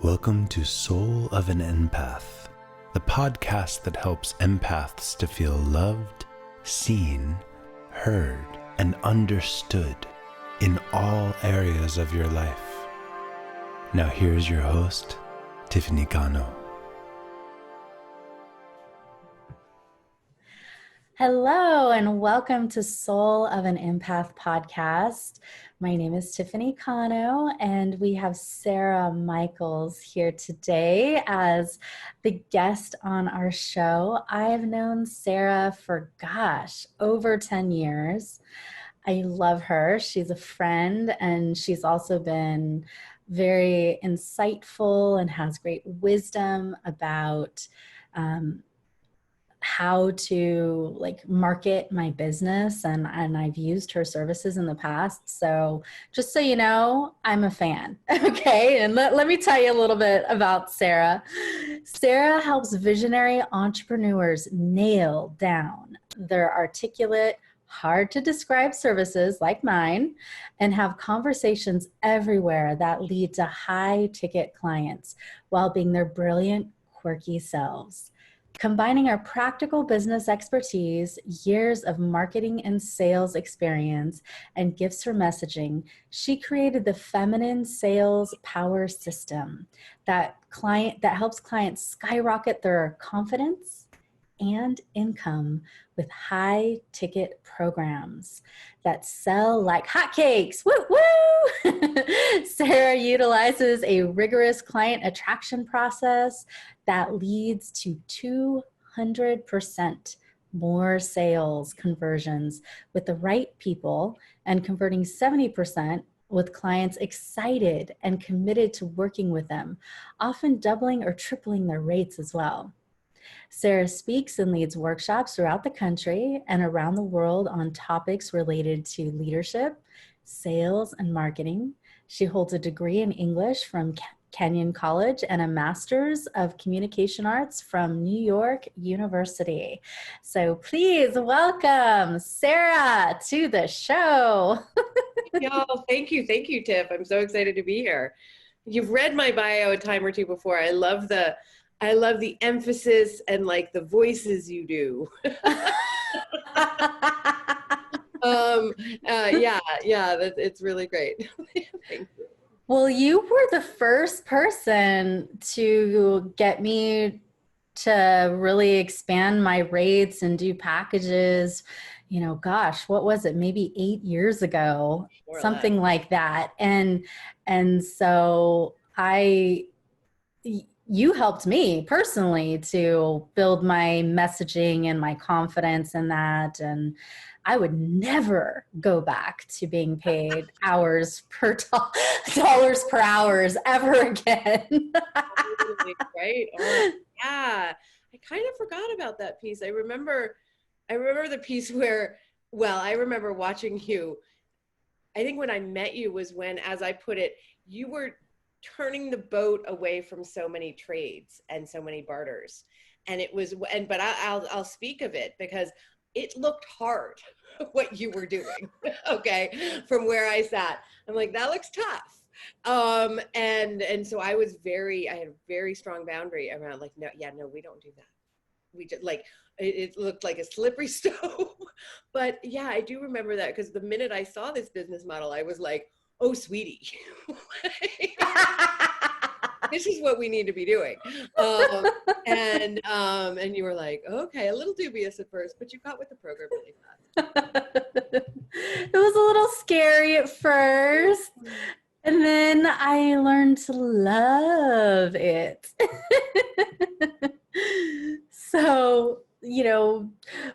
Welcome to Soul of an Empath, the podcast that helps empaths to feel loved, seen, heard, and understood in all areas of your life. Now here's your host, Tiffany Cano. Hello, and welcome to Soul of an Empath podcast. My name is Tiffany Cano, and we have Sarah Michaels here today as the guest on our show. I've known Sarah for, over 10 years. I love her. She's a friend, and she's also been very insightful and has great wisdom about how to market my business, and I've used her services in the past. So just so you know, I'm a fan. Okay. And let me tell you a little bit about Sarah. Sarah helps visionary entrepreneurs nail down their articulate, hard to describe services like mine and have conversations everywhere that lead to high ticket clients while being their brilliant, quirky selves. Combining our practical business expertise, years of marketing and sales experience, and gifts for messaging, she created the Feminine Sales Power System that helps clients skyrocket their confidence and income with high ticket programs that sell like hotcakes. Woo woo! Sarah utilizes a rigorous client attraction process that leads to 200% more sales conversions with the right people and converting 70% with clients excited and committed to working with them, often doubling or tripling their rates as well. Sarah speaks and leads workshops throughout the country and around the world on topics related to leadership, sales, and marketing. She holds a degree in English from Kenyon College and a master's of communication arts from New York University. So please welcome Sarah to the show. Yo, thank you, Tiff. I'm so excited to be here. You've read my bio a time or two before. I love the emphasis and like the voices you do. It's really great. Thank you. Well, you were the first person to get me to really expand my rates and do packages, what was it? Maybe 8 years ago, something like that. And so you helped me personally to build my messaging and my confidence in that. And I would never go back to being paid dollars per hours ever again. Right? Oh, yeah. I kind of forgot about that piece. I remember the piece where, I remember watching you. I think when I met you was when, as I put it, you were turning the boat away from so many trades and so many barters. And it was, but I'll speak of it because it looked hard what you were doing. Okay. From where I sat, I'm like, that looks tough. And so I had a very strong boundary around like, no, we don't do that. We just it looked like a slippery stove. But yeah, I do remember that because the minute I saw this business model, I was like, oh, sweetie, this is what we need to be doing. And you were like, okay, a little dubious at first, but you got with the program really fast. It was a little scary at first. And then I learned to love it. So,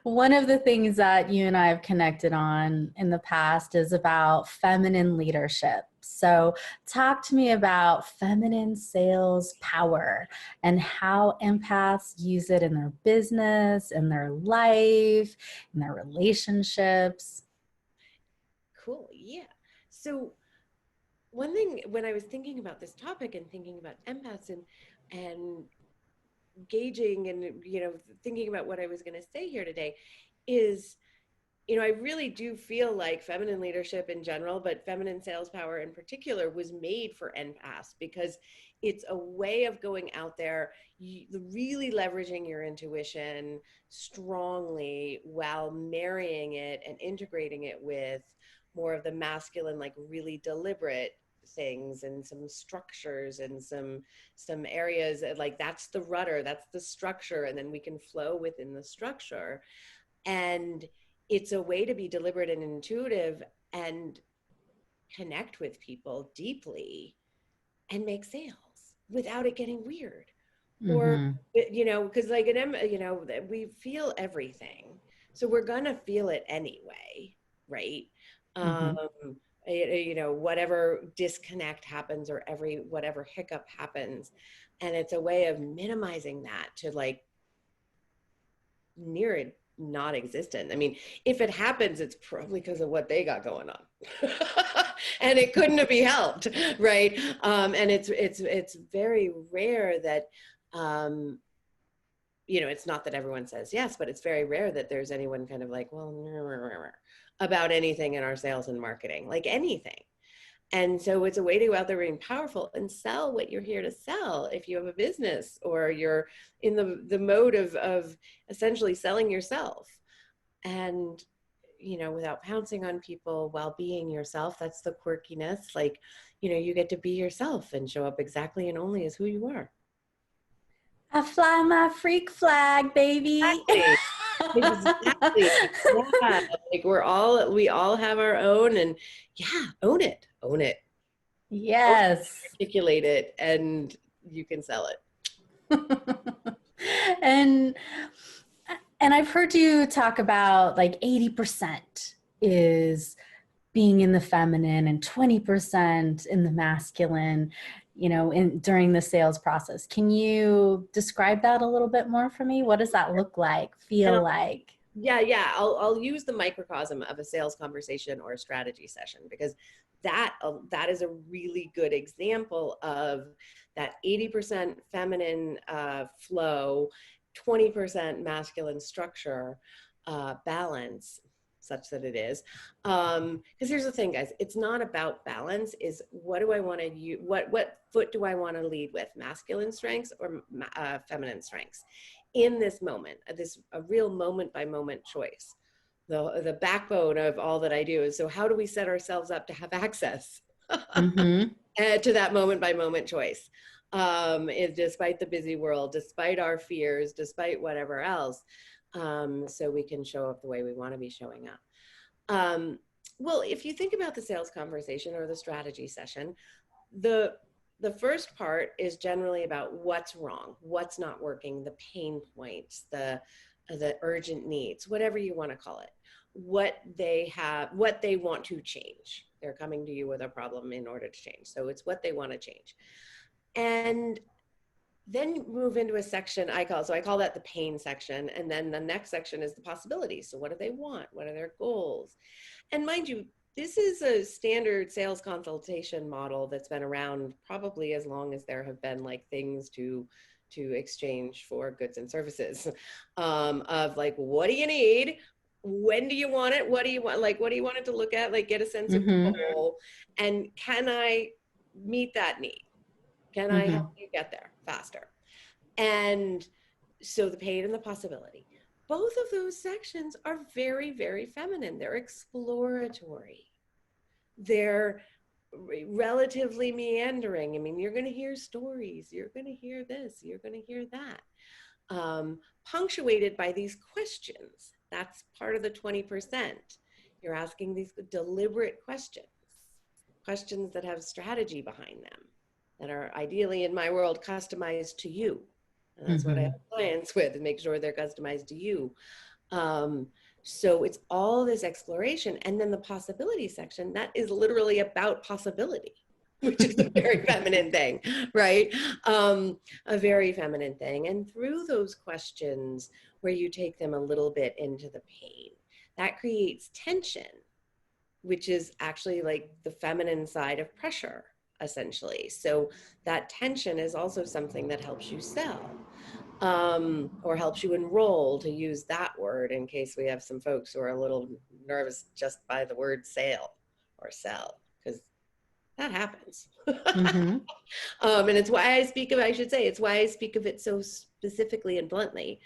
one of the things that you and I have connected on in the past is about feminine leadership. So talk to me about feminine sales power and how empaths use it in their business, in their life, in their relationships. Cool. Yeah. So one thing when I was thinking about this topic and thinking about empaths and gauging and, thinking about what I was going to say here today is I really do feel like feminine leadership in general, but feminine sales power in particular, was made for empaths because it's a way of going out there, really leveraging your intuition strongly while marrying it and integrating it with more of the masculine, like really deliberate things and some structures and some areas like that's the rudder, that's the structure, and then we can flow within the structure. And it's a way to be deliberate and intuitive and connect with people deeply and make sales without it getting weird. Or, Mm-hmm. because like we feel everything. So we're going to feel it anyway, right? Mm-hmm. Um, whatever disconnect happens or whatever hiccup happens. And it's a way of minimizing that to like near it non-existent. I mean, if it happens, it's probably because of what they got going on, and it couldn't be helped, right? And it's very rare that, it's not that everyone says yes, but it's very rare that there's anyone kind of like, well, about anything in our sales and marketing, like anything. And so it's a way to go out there being powerful and sell what you're here to sell. If you have a business or you're in the mode of essentially selling yourself, and, without pouncing on people while being yourself, that's the quirkiness. Like, you get to be yourself and show up exactly and only as who you are. I fly my freak flag, baby. Exactly. Exactly. Yeah. Like we all have our own, and yeah, own it. Own it. Yes. Articulate it, and you can sell it. and and I've heard you talk about like 80% is being in the feminine and 20% in the masculine, during the sales process. Can you describe that a little bit more for me? What does that look like, And feel like? yeah. I'll use the microcosm of a sales conversation or a strategy session, because that is a really good example of that 80% feminine flow, 20% masculine structure balance, such that it is. Because here's the thing, guys, it's not about balance. Is what do I want to use? What foot do I want to lead with? Masculine strengths or feminine strengths? In this moment, a real moment by moment choice. The backbone of all that I do is, so how do we set ourselves up to have access Mm-hmm. to that moment by moment choice? Despite the busy world, despite our fears, despite whatever else, so we can show up the way we want to be showing up. Well, if you think about the sales conversation or the strategy session, the first part is generally about what's wrong, what's not working, the pain points, the urgent needs, whatever you want to call it, what they want to change. They're coming to you with a problem in order to change. So it's what they want to change. And then you move into a section I call that the pain section. And then the next section is the possibilities. So what do they want? What are their goals? And mind you, this is a standard sales consultation model that's been around probably as long as there have been like things to exchange for goods and services, of like, what do you need? When do you want it? What do you want? Like, what do you want it to look at? Like, get a sense of goal. And can I meet that need? Can I help you get there faster? And so the pain and the possibility. Both of those sections are very, very feminine. They're exploratory. They're relatively meandering. I mean, you're going to hear stories. You're going to hear this. You're going to hear that. Punctuated by these questions. That's part of the 20%. You're asking these deliberate questions that have strategy behind them, that are ideally, in my world, customized to you. And that's what I have clients with, and make sure they're customized to you. So it's all this exploration. And then the possibility section, that is literally about possibility, which is a very feminine thing, right? A very feminine thing. And through those questions where you take them a little bit into the pain, that creates tension, which is actually like the feminine side of pressure, essentially. So that tension is also something that helps you sell. or helps you enroll, to use that word in case we have some folks who are a little nervous just by the word sale or sell, because that happens. Mm-hmm. And it's why I speak of, I should say, it's why I speak of it so specifically and bluntly.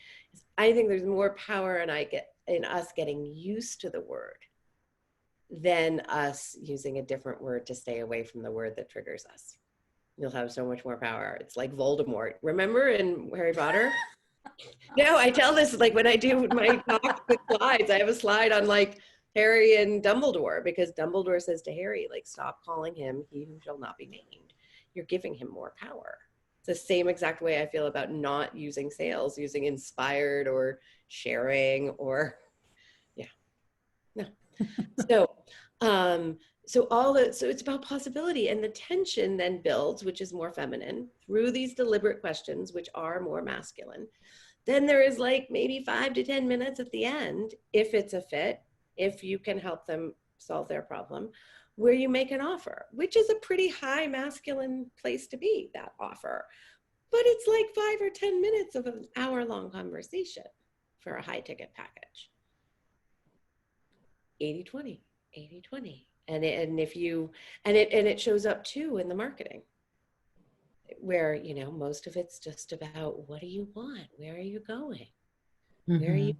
I think there's more power in us getting used to the word than us using a different word to stay away from the word that triggers us. You'll have so much more power. It's like Voldemort. Remember in Harry Potter? No, I tell this like when I do my talk with slides, I have a slide on like Harry and Dumbledore, because Dumbledore says to Harry, like, stop calling him he who shall not be named. You're giving him more power. It's the same exact way I feel about not using sales, using inspired or sharing or, yeah, no. So it's about possibility, and the tension then builds, which is more feminine, through these deliberate questions, which are more masculine. Then there is like maybe 5 to 10 minutes at the end, if it's a fit, if you can help them solve their problem, where you make an offer, which is a pretty high masculine place to be, that offer. But it's like 5 or 10 minutes of an hour-long conversation for a high ticket package. 80-20, 80-20. And it shows up too in the marketing, where, you know, most of it's just about, what do you want? Where are you going? Mm-hmm. Where are you?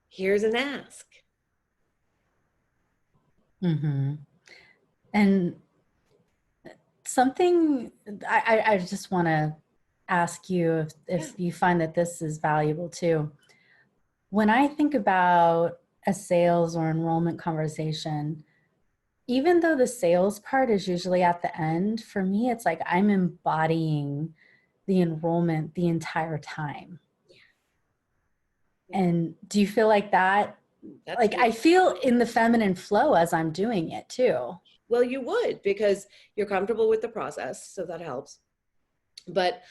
Here's an ask. Mm-hmm. And something I just want to ask you if you find that this is valuable too. When I think about a sales or enrollment conversation, even though the sales part is usually at the end, for me, it's like I'm embodying the enrollment the entire time. Yeah. And do you feel like that? That's like I feel in the feminine flow as I'm doing it too. Well, you would, because you're comfortable with the process, so that helps. But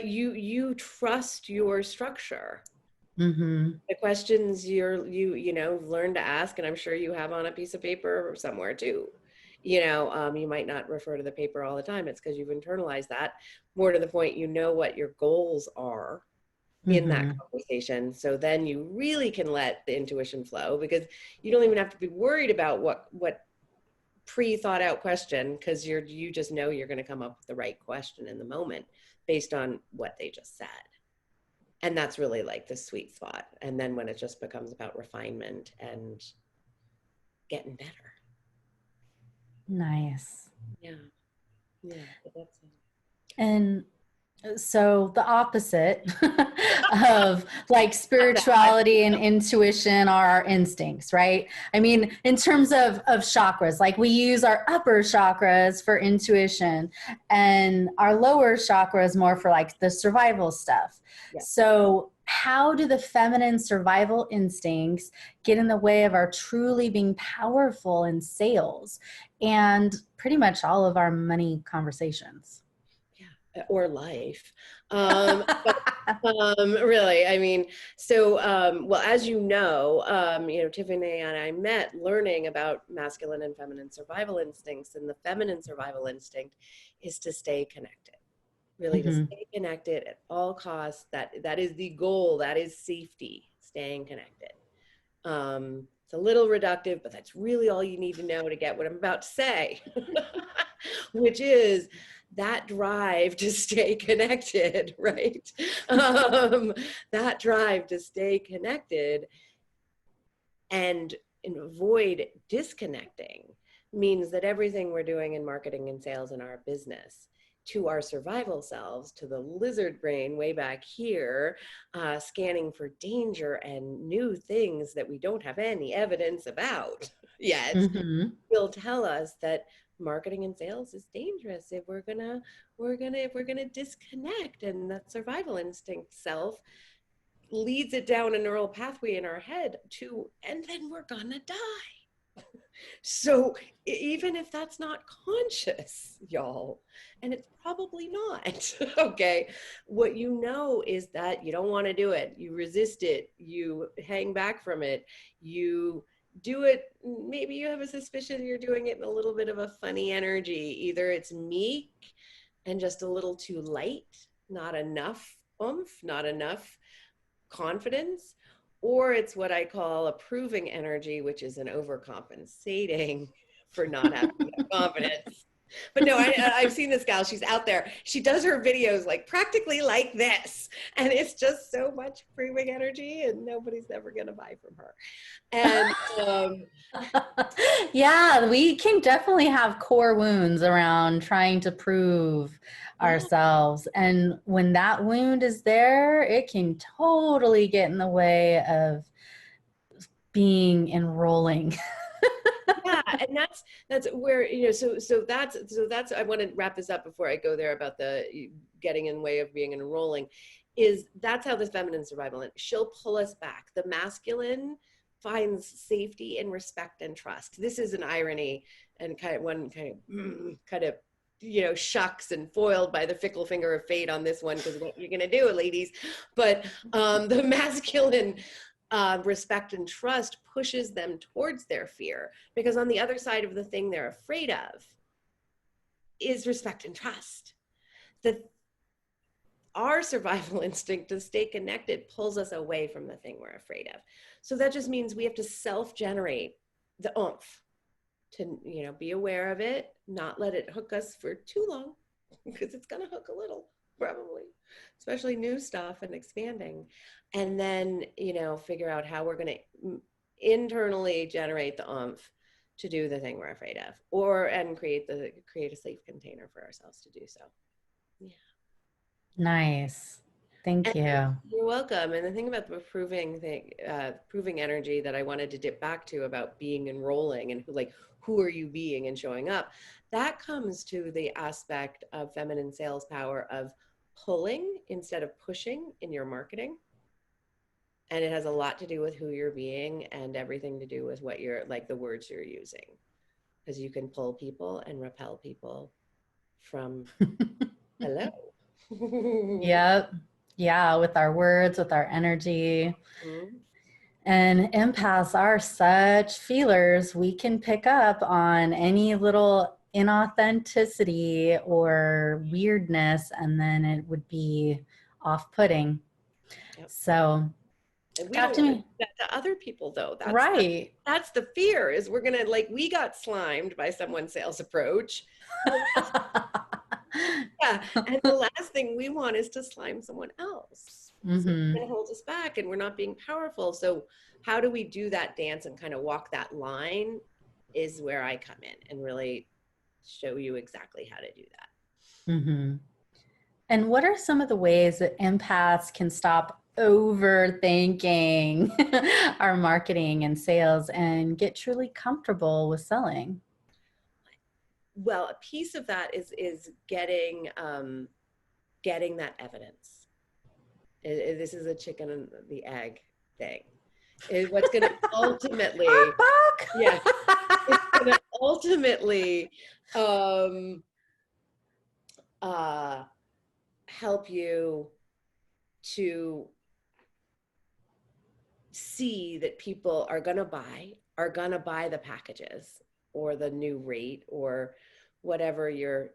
you trust your structure. Mm-hmm. The questions you know learn to ask, and I'm sure you have on a piece of paper or somewhere too. You know, you might not refer to the paper all the time. It's because you've internalized that. More to the point, you know what your goals are in that conversation. So then you really can let the intuition flow, because you don't even have to be worried about what pre-thought out question, because you just know you're going to come up with the right question in the moment based on what they just said. And that's really like the sweet spot. And then when it just becomes about refinement and getting better. Nice. Yeah. That's it. And so the opposite of like spirituality and intuition are our instincts, right? I mean, in terms of chakras, like we use our upper chakras for intuition and our lower chakras more for like the survival stuff. Yeah. So how do the feminine survival instincts get in the way of our truly being powerful in sales and pretty much all of our money conversations? Or life. Really, I mean, so, well, as you know, Tiffany and I met learning about masculine and feminine survival instincts, and the feminine survival instinct is to stay connected, really to stay connected at all costs. That is the goal. That is safety, staying connected. It's a little reductive, but that's really all you need to know to get what I'm about to say, which is that drive to stay connected, right? That drive to stay connected and avoid disconnecting means that everything we're doing in marketing and sales in our business, to our survival selves, to the lizard brain way back here, scanning for danger and new things that we don't have any evidence about yet, will tell us that marketing and sales is dangerous if we're gonna disconnect, and that survival instinct self leads it down a neural pathway in our head to, and then we're gonna die. So even if that's not conscious, y'all, and it's probably not, okay, what you know is that you don't want to do it. You resist it. You hang back from it. You do it. Maybe you have a suspicion you're doing it in a little bit of a funny energy. Either it's meek, and just a little too light, not enough oomph, not enough confidence, or it's what I call approving energy, which is an overcompensating for not having enough confidence. But no, I've seen this gal. She's out there. She does her videos like practically like this. And it's just so much proving energy, and nobody's ever going to buy from her. And yeah, we can definitely have core wounds around trying to prove ourselves. And when that wound is there, it can totally get in the way of being enrolling. yeah, and that's where, you know, so that's I want to wrap this up before I go there about the getting in the way of being enrolling. Is that's how this feminine survival, and she'll pull us back. The masculine finds safety in respect and trust. This is an irony, and kind of you know, shucks and foiled by the fickle finger of fate on this one, because what you're gonna do, ladies. But the masculine respect and trust pushes them towards their fear, because on the other side of the thing they're afraid of is respect and trust. Our survival instinct to stay connected pulls us away from the thing we're afraid of. So that just means we have to self-generate the oomph to, you know, be aware of it, not let it hook us for too long, because it's going to hook a little, probably, especially new stuff and expanding. And then, you know, figure out how we're going to internally generate the oomph to do the thing we're afraid of, and create a safe container for ourselves to do so. Yeah. Nice. Thank you. You're welcome. And the thing about the proving energy that I wanted to dip back to about being enrolling, and who are you being and showing up, that comes to the aspect of feminine sales power of pulling instead of pushing in your marketing. And it has a lot to do with who you're being, and everything to do with what you're, like, the words you're using, because you can pull people and repel people from hello. Yep. Yeah, with our words, with our energy. Mm-hmm. And empaths are such feelers. We can pick up on any little inauthenticity or weirdness, and then it would be off-putting. Yep. So and we talk don't to want to me. do that to other people, though. Right. That's the fear, is we're going to, like, we got slimed by someone's sales approach. Yeah. And the last thing we want is to slime someone else. Mm-hmm. So it holds us back, and we're not being powerful. So how do we do that dance and kind of walk that line is where I come in and really show you exactly how to do that. Mm-hmm. And what are some of the ways that empaths can stop overthinking our marketing and sales and get truly comfortable with selling? Well, a piece of that is getting that evidence. This is a chicken and the egg thing. What's going to ultimately, yeah, it's going to ultimately help you to see that people are going to buy the packages or the new rate or whatever you're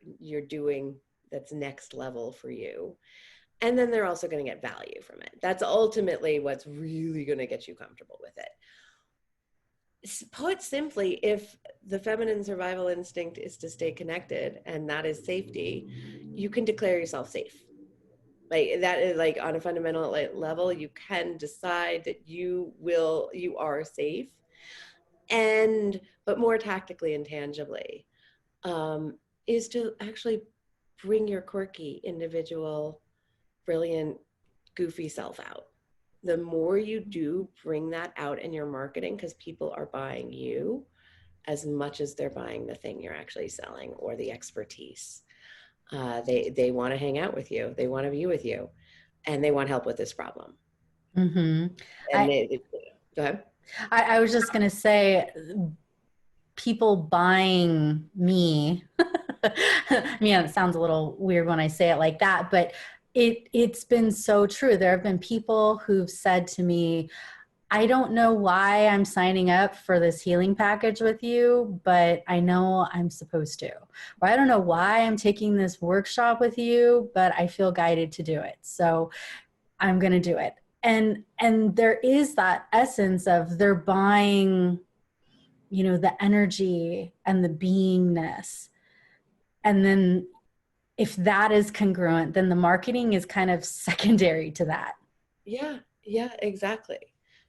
doing that's next level for you. And then they're also going to get value from it. That's ultimately what's really going to get you comfortable with it. Put simply, if the feminine survival instinct is to stay connected, and that is safety, you can declare yourself safe. Like, that is, like, on a fundamental level, you can decide that you are safe. But more tactically and tangibly, is to actually bring your quirky, individual, brilliant, goofy self out. The more you do bring that out in your marketing, because people are buying you as much as they're buying the thing you're actually selling or the expertise. They want to hang out with you. They want to be with you, and they want help with this problem. Mm-hmm. Go ahead. I was just going to say, people buying me, I mean, it sounds a little weird when I say it like that, but it's been so true. There have been people who've said to me, I don't know why I'm signing up for this healing package with you, but I know I'm supposed to. Or I don't know why I'm taking this workshop with you, but I feel guided to do it. So I'm going to do it. And there is that essence of they're buying, you know, the energy and the beingness. And then if that is congruent, then the marketing is kind of secondary to that. Yeah, yeah, exactly.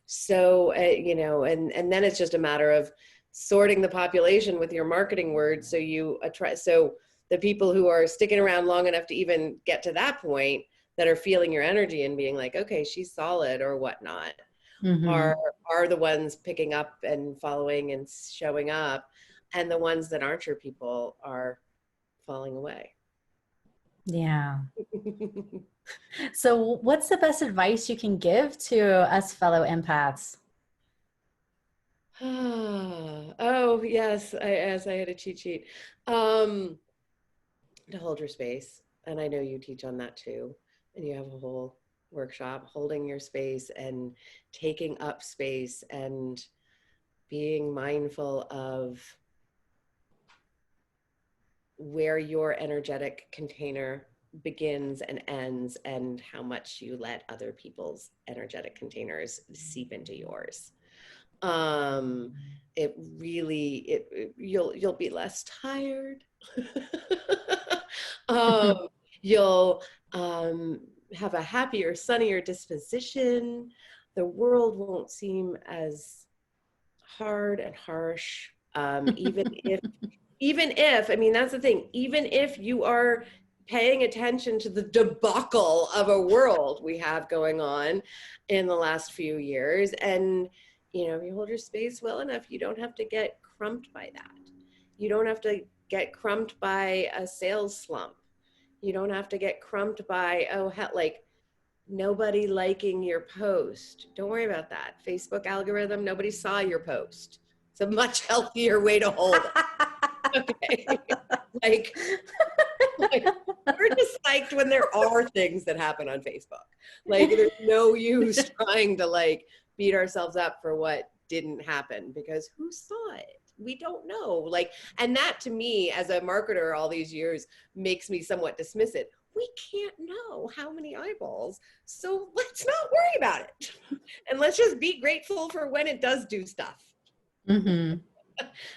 So, you know, and then it's just a matter of sorting the population with your marketing words. So you attract, so the people who are sticking around long enough to even get to that point, that are feeling your energy and being like, okay, she's solid or whatnot, Mm-hmm. are the ones picking up and following and showing up. And the ones that aren't your people are falling away. Yeah. So what's the best advice you can give to us fellow empaths? Oh, yes, as I had a cheat sheet. Um, to hold your space. And I know you teach on that too. And you have a whole workshop holding your space and taking up space and being mindful of where your energetic container begins and ends and how much you let other people's energetic containers seep into yours. It really, you'll be less tired. um, you'll have a happier, sunnier disposition. The world won't seem as hard and harsh. Even if, I mean, that's the thing, even if you are paying attention to the debacle of a world we have going on in the last few years, and, you know, if you hold your space well enough, you don't have to get crumped by that. You don't have to get crumped by a sales slump. You don't have to get crumped by, like, nobody liking your post. Don't worry about that. Facebook algorithm, nobody saw your post. It's a much healthier way to hold it. Okay. like, we're just psyched when there are things that happen on Facebook. Like, there's no use trying to like beat ourselves up for what didn't happen, because who saw it? We don't know. Like, and that to me as a marketer all these years makes me somewhat dismiss it. We can't know how many eyeballs, so let's not worry about it. And let's just be grateful for when it does do stuff. Mm-hmm.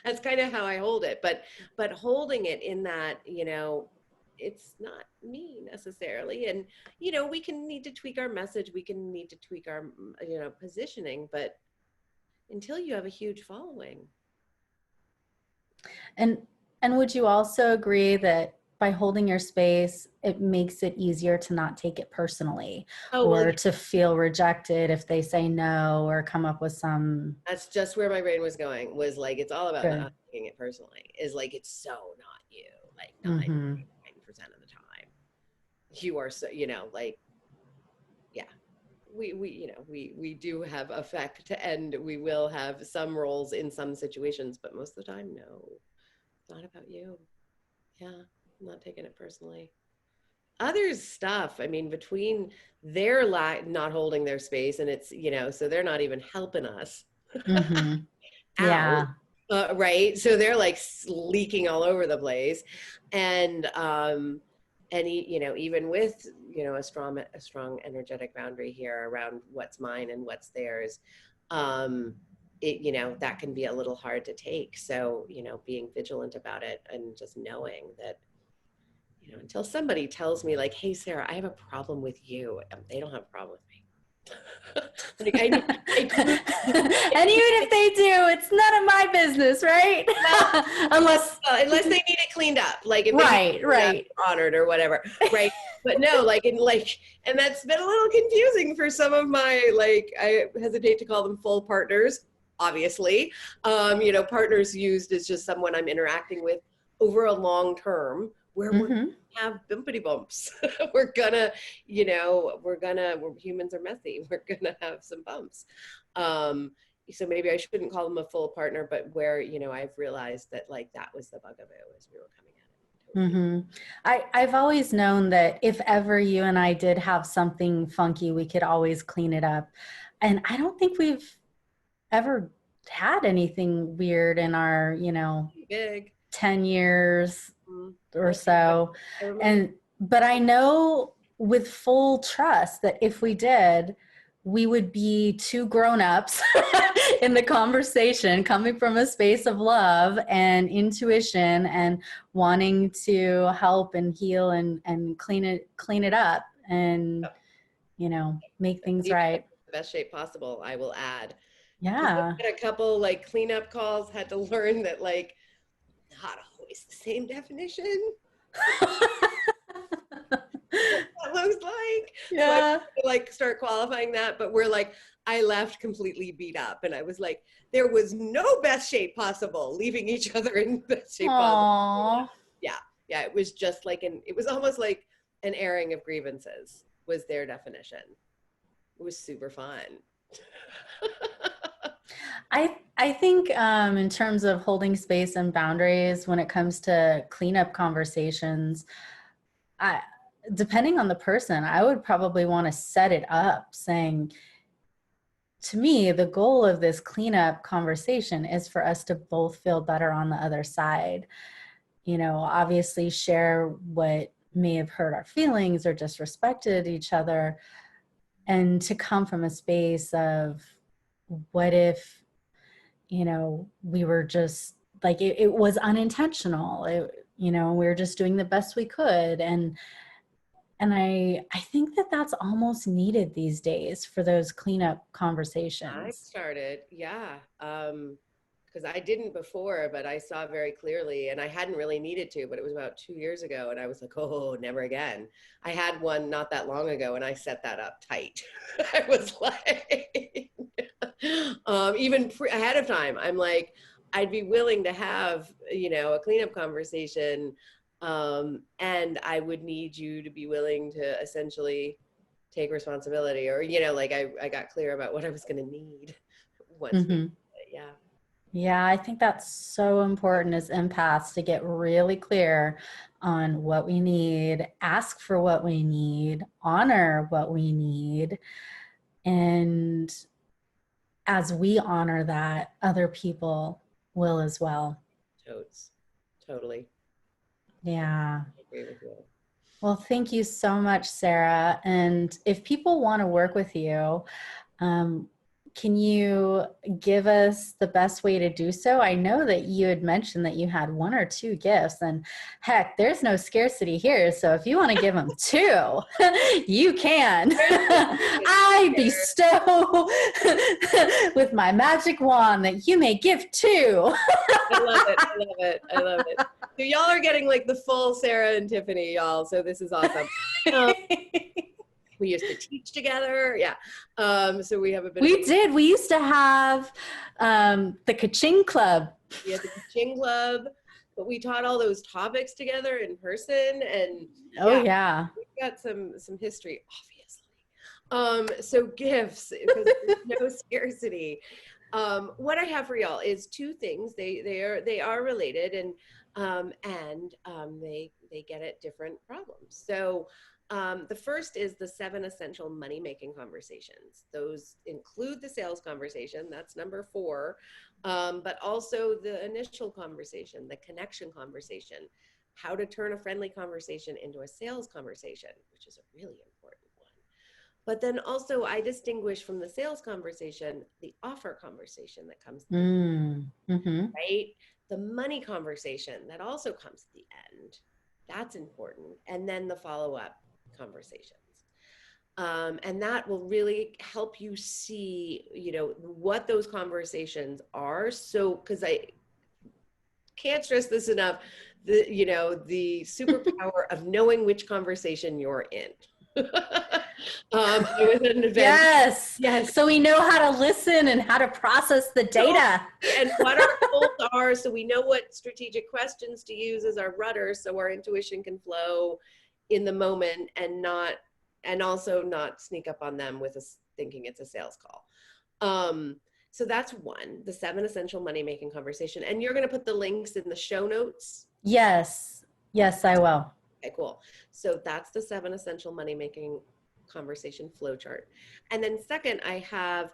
That's kind of how I hold it. But holding it in that, you know, it's not me necessarily. And, you know, we can need to tweak our message. We can need to tweak our, you know, positioning. But until you have a huge following. And and would you also agree that by holding your space, it makes it easier to not take it personally, Oh, well, or to feel rejected if they say no, or come up with some that's just where my brain was going, was like, it's all about good. not taking it personally, is like, it's so not you, like Mm-hmm. 99% of the time. You are so, you know, like, yeah. We you know, we do have effect, and we will have some roles in some situations, but most of the time, no, it's not about you. Yeah, I'm not taking it personally. Others stuff, I mean, between their not holding their space, and it's, you know, so they're not even helping us Mm-hmm. out, Yeah. right? So they're like leaking all over the place, and you know, even with, you know, a strong energetic boundary here around what's mine and what's theirs, it, you know, that can be a little hard to take. So, you know, being vigilant about it and just knowing that, you know, until somebody tells me like, hey, Sarah, I have a problem with you, they don't have a problem with me. Like, I need, And even if they do, it's none of my business, right? well, Unless they need it cleaned up, like if they need right, it cleaned up, right. honored or whatever, right? But no, like, and that's been a little confusing for some of my, like, I hesitate to call them full partners, obviously. You know, partners used as just someone I'm interacting with over a long term, where we're Mm-hmm. have bumpity bumps. We're gonna, you know, we're humans are messy. We're gonna have some bumps. So maybe I shouldn't call them a full partner, but where, you know, I've realized that like that was the bug of it, was we were coming at it totally. Mm-hmm. I've always known that if ever you and I did have something funky, we could always clean it up. and I don't think we've ever had anything weird in our, Big. 10 years or so. I remember. But I know with full trust that if we did, we would be two grown-ups in the conversation, coming from a space of love and intuition and wanting to help and heal and clean it up and, make things right. The best shape possible, I will add. Yeah. I had a couple like cleanup calls, had to learn that like not always the same definition. What that looks like. Yeah. So I like start qualifying that, but we're like, I left completely beat up, and I was like, there was no best shape possible, leaving each other in best shape possible. Yeah, it was just like it was almost like an airing of grievances was their definition. It was super fun. I think in terms of holding space and boundaries when it comes to cleanup conversations, depending on the person, I would probably want to set it up saying, to me, the goal of this cleanup conversation is for us to both feel better on the other side. Obviously share what may have hurt our feelings or disrespected each other, and to come from a space of what if, we were just like, it was unintentional. We were just doing the best we could. And I think that that's almost needed these days for those cleanup conversations. I started, yeah. Because I didn't before, but I saw very clearly, and I hadn't really needed to, but it was about 2 years ago, and I was like, oh, never again. I had one not that long ago, and I set that up tight. I was like, even ahead of time, I'm like, I'd be willing to have, a cleanup conversation, and I would need you to be willing to essentially take responsibility, or, like I got clear about what I was going to need once. Yeah. Yeah, I think that's so important as empaths to get really clear on what we need, ask for what we need, honor what we need. And as we honor that, other people will as well. Totally. Yeah. I agree with you. Well, thank you so much, Sarah. And if people want to work with you, can you give us the best way to do so? I know that you had mentioned that you had 1 or 2 gifts, and heck, there's no scarcity here. So if you want to give them 2, you can. I bestow with my magic wand that you may give 2. I love it. So y'all are getting like the full Sarah and Tiffany, y'all. So this is awesome. We used to teach together. Yeah. So we have a bit. We used to have the Ka-Ching Club. We had the Ka-Ching Club, but we taught all those topics together in person. And yeah. We've got some history, obviously. So gifts, because there's no scarcity. What I have for y'all is 2 things. They are related, and they get at different problems. So the first is the 7 essential money-making conversations. Those include the sales conversation, that's number 4, but also the initial conversation, the connection conversation, how to turn a friendly conversation into a sales conversation, which is a really important one. But then also I distinguish from the sales conversation, the offer conversation that comes right? The money conversation that also comes at the end. That's important. And then the follow-up conversations. And that will really help you see, what those conversations are. So, because I can't stress this enough, the superpower of knowing which conversation you're in. It was an event. Yes. So we know how to listen and how to process the data. And what our goals are, so we know what strategic questions to use as our rudder, so our intuition can flow in the moment and also not sneak up on them with thinking it's a sales call. So that's one, the 7 essential money-making conversation. And you're going to put the links in the show notes? Yes, I will. Okay, cool. So that's the 7 essential money-making conversation flowchart. And then second, I have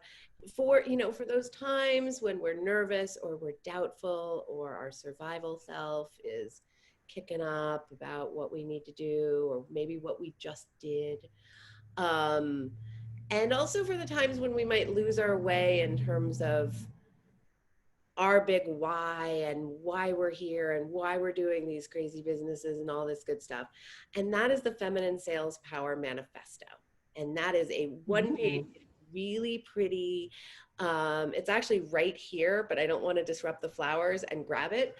for those times when we're nervous or we're doubtful or our survival self is kicking up about what we need to do or maybe what we just did. And also for the times when we might lose our way in terms of our big why and why we're here and why we're doing these crazy businesses and all this good stuff. And that is the Feminine Sales Power Manifesto. And that is a one-page, really pretty, it's actually right here, but I don't want to disrupt the flowers and grab it.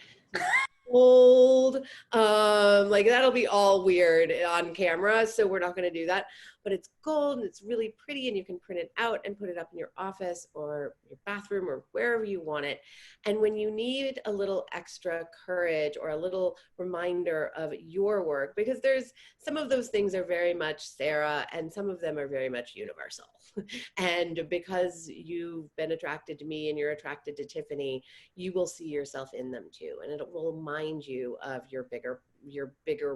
Old, like that'll be all weird on camera, so we're not going to do that. But it's gold and it's really pretty, and you can print it out and put it up in your office or your bathroom or wherever you want it. And when you need a little extra courage or a little reminder of your work, because there's some of those things are very much Sarah and some of them are very much universal. And because you've been attracted to me and you're attracted to Tiffany, you will see yourself in them too. And it will remind you of your bigger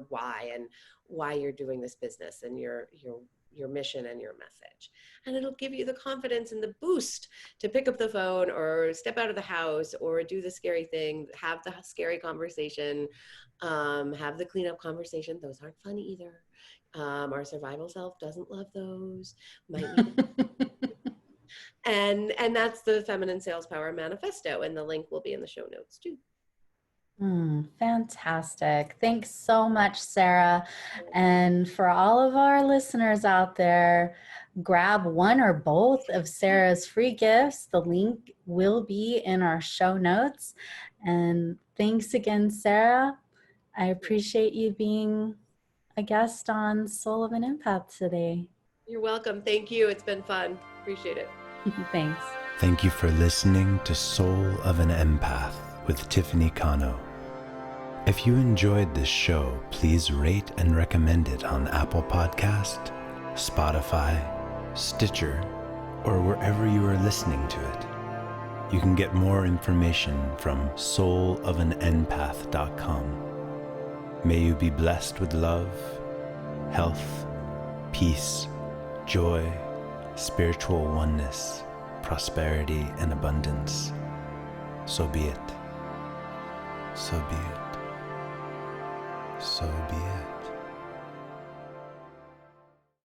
why and why you're doing this business and your mission and your message. And it'll give you the confidence and the boost to pick up the phone or step out of the house or do the scary thing, have the scary conversation, have the cleanup conversation. Those aren't fun either. Our survival self doesn't love those. And that's the Feminine Sales Power Manifesto, and the link will be in the show notes too. Fantastic. Thanks so much, Sarah. And for all of our listeners out there, grab one or both of Sarah's free gifts. The link will be in our show notes. And thanks again, Sarah. I appreciate you being a guest on Soul of an Empath today. You're welcome. Thank you. It's been fun. Appreciate it. Thanks. Thank you for listening to Soul of an Empath with Tiffany Cano. If you enjoyed this show, please rate and recommend it on Apple Podcast, Spotify, Stitcher, or wherever you are listening to it. You can get more information from soulofanempath.com. May you be blessed with love, health, peace, joy, spiritual oneness, prosperity, and abundance. So be it. So be it. So be it.